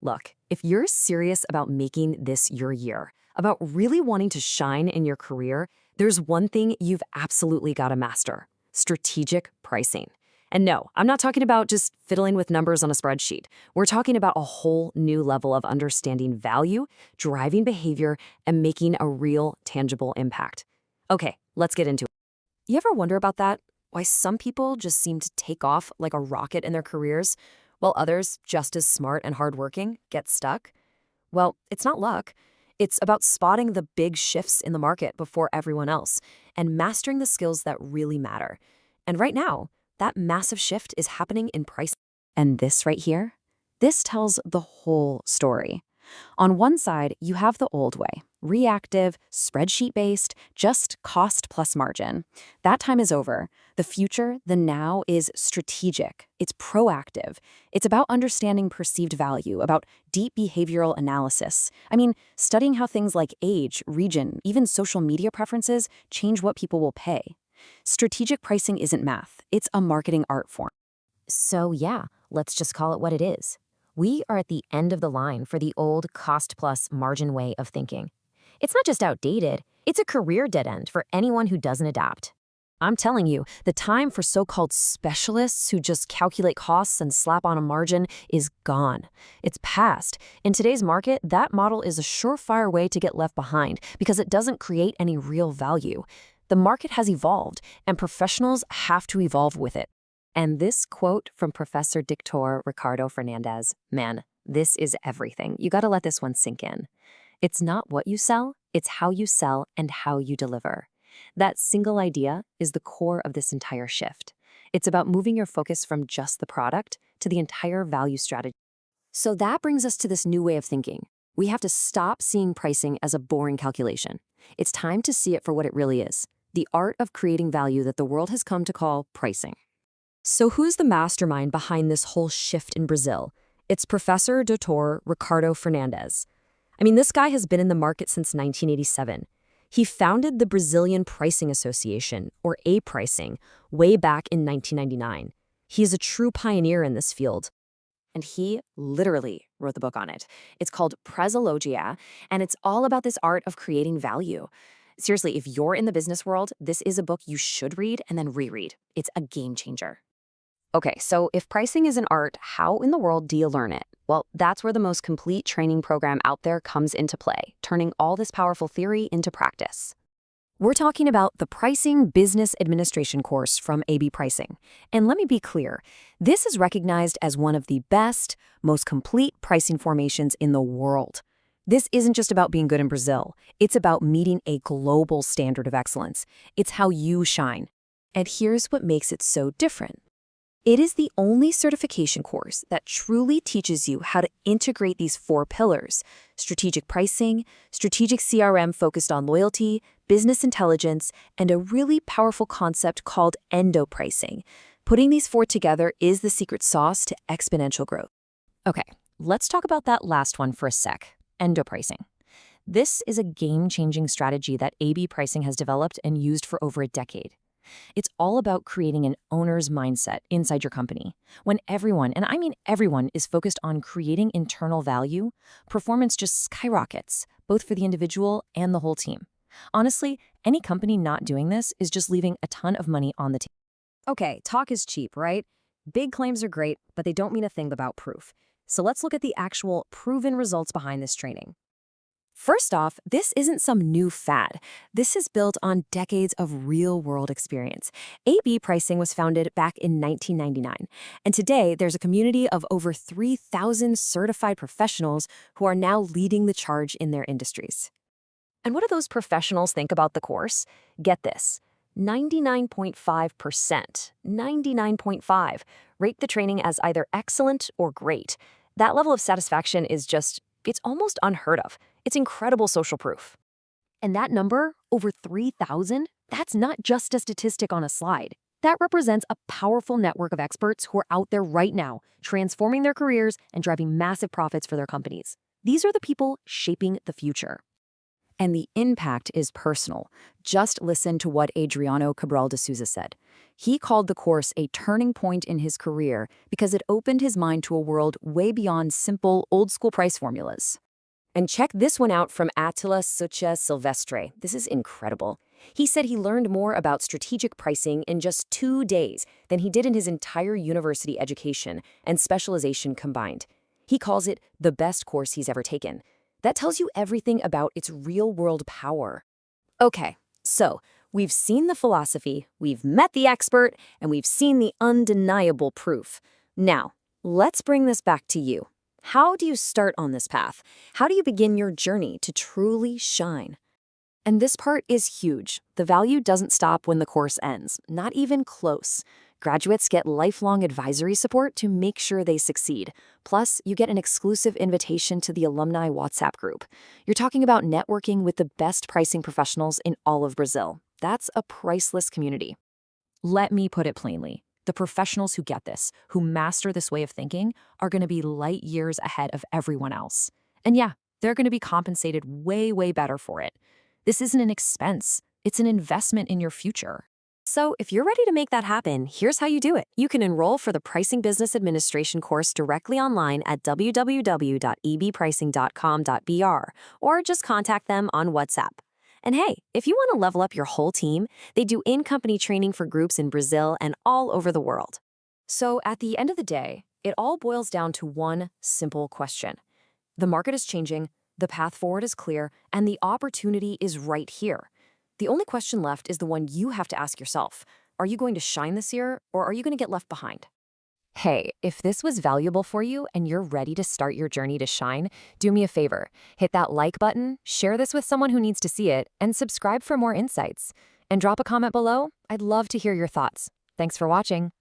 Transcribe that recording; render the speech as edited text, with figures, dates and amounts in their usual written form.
Look, if you're serious about making this your year, about really wanting to shine in your career, there's one thing you've absolutely got to master: strategic pricing. And no, I'm not talking about just fiddling with numbers on a spreadsheet. We're talking about a whole new level of understanding value, driving behavior, and making a real, tangible impact. Okay, let's get into it. You ever wonder about that? Why some people just seem to take off like a rocket in their careers, while others, just as smart and hardworking, get stuck? Well, it's not luck. It's about spotting the big shifts in the market before everyone else and mastering the skills that really matter. And right now, that massive shift is happening in price. And this right here, this tells the whole story. On one side, you have the old way, reactive, spreadsheet-based, just cost plus margin. That time is over. The future, the now, is strategic. It's proactive. It's about understanding perceived value, about deep behavioral analysis. I mean, studying how things like age, region, even social media preferences change what people will pay. Strategic pricing isn't math. It's a marketing art form. So yeah, let's just call it what it is. We are at the end of the line for the old cost-plus margin way of thinking. It's not just outdated, it's a career dead end for anyone who doesn't adapt. I'm telling you, the time for so-called specialists who just calculate costs and slap on a margin is gone. It's past. In today's market, that model is a surefire way to get left behind because it doesn't create any real value. The market has evolved, and professionals have to evolve with it. And this quote from Professor Dr. Ricardo Fernandez, man, this is everything. You got to let this one sink in. It's not what you sell, it's how you sell and how you deliver. That single idea is the core of this entire shift. It's about moving your focus from just the product to the entire value strategy. So that brings us to this new way of thinking. We have to stop seeing pricing as a boring calculation. It's time to see it for what it really is: the art of creating value that the world has come to call pricing. So who's the mastermind behind this whole shift in Brazil? It's Professor Dr. Ricardo Fernandez. I mean, this guy has been in the market since 1987. He founded the Brazilian Pricing Association, or A-Pricing, way back in 1999. He is a true pioneer in this field. And he literally wrote the book on it. It's called Pressologia, and it's all about this art of creating value. Seriously, if you're in the business world, this is a book you should read and then reread. It's a game changer. Okay, so if pricing is an art, how in the world do you learn it? Well, that's where the most complete training program out there comes into play, turning all this powerful theory into practice. We're talking about the Pricing Business Administration course from AB Pricing. And let me be clear, this is recognized as one of the best, most complete pricing formations in the world. This isn't just about being good in Brazil. It's about meeting a global standard of excellence. It's how you shine. And here's what makes it so different. It is the only certification course that truly teaches you how to integrate these four pillars: strategic pricing, strategic CRM focused on loyalty, business intelligence, and a really powerful concept called endo-pricing. Putting these four together is the secret sauce to exponential growth. Okay, let's talk about that last one for a sec: endo-pricing. This is a game-changing strategy that AB Pricing has developed and used for over a decade. It's all about creating an owner's mindset inside your company. When everyone, and I mean everyone, is focused on creating internal value, performance just skyrockets, both for the individual and the whole team. Honestly, any company not doing this is just leaving a ton of money on the table. Okay, talk is cheap, right? Big claims are great, but they don't mean a thing without proof. So let's look at the actual proven results behind this training. First off, this isn't some new fad. This is built on decades of real-world experience. AB Pricing was founded back in 1999, and today there's a community of over 3,000 certified professionals who are now leading the charge in their industries. And what do those professionals think about the course? Get this: 99.5%, 99.5, rate the training as either excellent or great. That level of satisfaction is just, it's almost unheard of. It's incredible social proof. And that number, over 3,000, that's not just a statistic on a slide. That represents a powerful network of experts who are out there right now, transforming their careers and driving massive profits for their companies. These are the people shaping the future. And the impact is personal. Just listen to what Adriano Cabral de Souza said. He called the course a turning point in his career because it opened his mind to a world way beyond simple, old-school price formulas. And check this one out from Attila Sucha Silvestre. This is incredible. He said he learned more about strategic pricing in just 2 days than he did in his entire university education and specialization combined. He calls it the best course he's ever taken. That tells you everything about its real-world power. Okay, so we've seen the philosophy, we've met the expert, and we've seen the undeniable proof. Now, let's bring this back to you. How do you start on this path? How do you begin your journey to truly shine? And this part is huge. The value doesn't stop when the course ends, not even close. Graduates get lifelong advisory support to make sure they succeed. Plus, you get an exclusive invitation to the alumni WhatsApp group. You're talking about networking with the best pricing professionals in all of Brazil. That's a priceless community. Let me put it plainly. The professionals who get this, who master this way of thinking, are going to be light years ahead of everyone else. And yeah, they're going to be compensated way, way better for it. This isn't an expense. It's an investment in your future. So if you're ready to make that happen, here's how you do it. You can enroll for the Pricing Business Administration course directly online at www.ebpricing.com.br or just contact them on WhatsApp. And hey, if you want to level up your whole team, they do in-company training for groups in Brazil and all over the world. So at the end of the day, it all boils down to one simple question. The market is changing, the path forward is clear, and the opportunity is right here. The only question left is the one you have to ask yourself. Are you going to shine this year, or are you going to get left behind? Hey, if this was valuable for you and you're ready to start your journey to shine, do me a favor. Hit that like button, share this with someone who needs to see it, and subscribe for more insights. And drop a comment below. I'd love to hear your thoughts. Thanks for watching.